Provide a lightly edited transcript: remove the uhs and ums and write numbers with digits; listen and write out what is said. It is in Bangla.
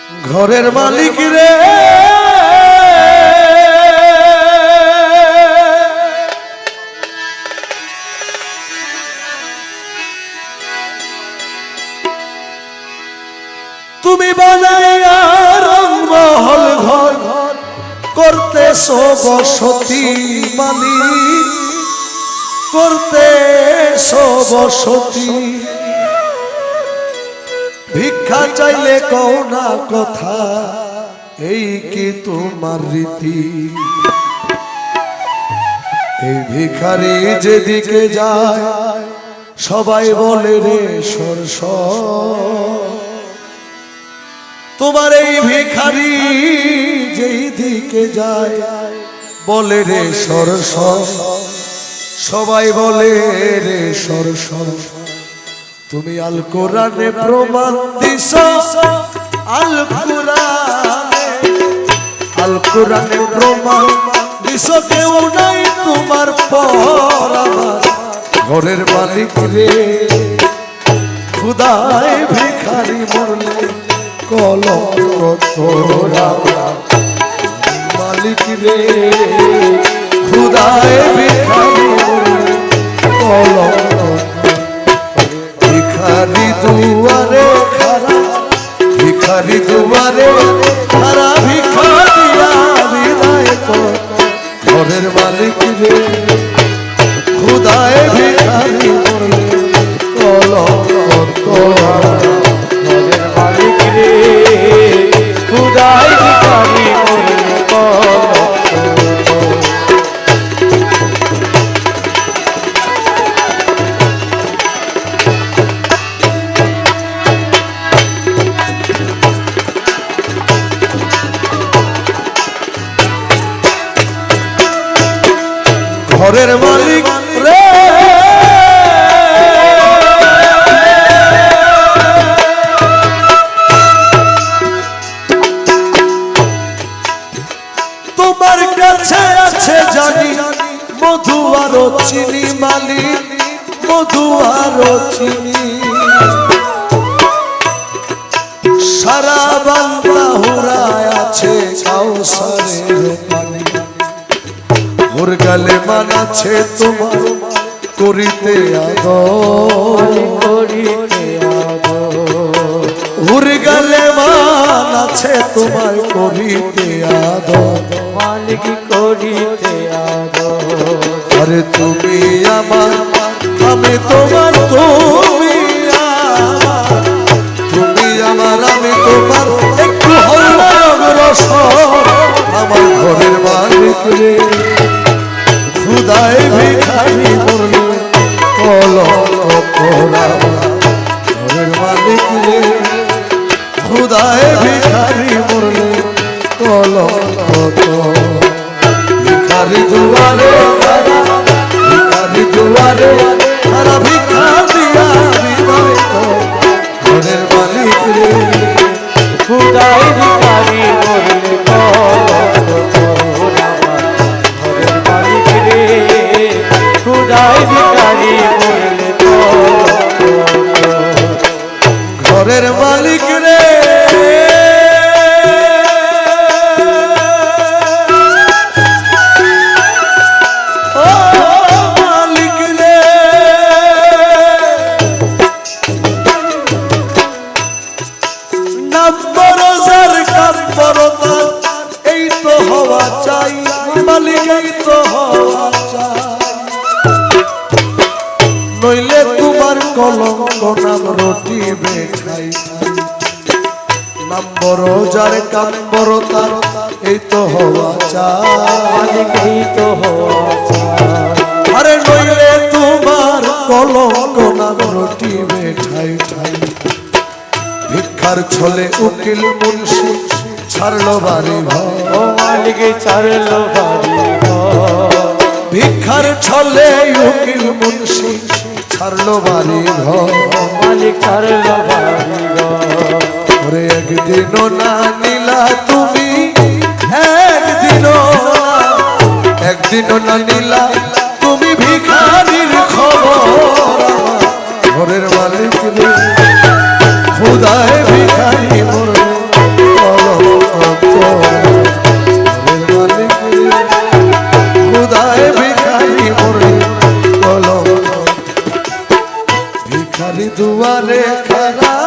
ঘরের মালিক রে তুমি বানাইয়া রংমহল ঘর করতেছো বসতি মালিক করতেছো বসতি ভিক্ষা চাইলে কও না কথা এই কি তোমার রীতি এই ভিখারি যেদিকে যায় সবাই বলে রে সরস তোমার এই ভিখারি যেই দিকে যায় বলে রে সরস সবাই বলে রে সরস তুমি আল কোরআনে প্রমাণ দিছো আল কোরআনে প্রমাণ দিছো কেউ নাই তোমার পর আমার ঘরের মালিক রে খুদায় ভিখারি মরলে কলঙ্ক তোরা মালিক রে খুদায় ভিখারি মরলে কলঙ্ক ভিখারি দুয়ারে খারা ভিখারি দুয়ারে খারা ভিক্ষা দিয়া বিদায় কর ঘরের মালিক রে খুদায় ভিখারি মরলে কলঙ্ক তোরা ঘরের মালিক রে খুদায় ভিখারি মরলে কলঙ্ক ঘরের মালিক রে তোমার কাছে আছে জানি মধু আর চিনি মালিক মধু আর চিনি সারা বান্দা হুরায় আছে কাউসারের পানি ওর গালে মানাছে তোমার করিতে আদর করিতে আদর ওর গালে মানাছে তোমার করিতে আদর মালিক করিতে আদর আরে তুমি আমার আমি তোমার তুমি আমার আমি তোমার একটু আমার ঘরের মালিক রে খুদায় ভিখারি মরলে কলঙ্ক তোরা ঘরের মালিক রে খুদায় ভিখারি মরলে কলঙ্ক তোরা ভিখারি দুয়ারে ভিখারি দুয়ারে সারা ভিক্ষা দিয়া বিদায় কর ঘরের মালিক রে খুদায় ভিখারি মরলে কলঙ্ক তোরা ঘরের মালিক রে খুদায় ভিখারি মরলে কলঙ্ক ঘরের মালিক রে ও মালিক রে নম্বর যার কাপড়তা এই তো হওয়া চাই মালিক এই তো হওয়া চাই নইলে তোমার কলঙ্ক নাম রটি বেখাই নম্বর যার কাপড়তা এই তো হওয়া চাই মালিক এই তো হওয়া চাই আরে নইলে তোমার কলঙ্ক নাম রটি বেঠাই ঠাই ভিক্ষার ছলে উকিল মুন্সি ছাড়লো বাড়ি ঘর ও মালিক ছাড়লো বাড়ি ঘর ভিক্ষার ছলে উকিল মুন্সি ছাড়লো বাড়ি ঘর মালিক ছাড়লো বাড়ি ঘর ওরে একদিনও না নিলা তুমি একদিনও না নিলা তুমি ভিখারির খবর ঘরের মালিক রে খুদায় ভিখারি মরলে যারা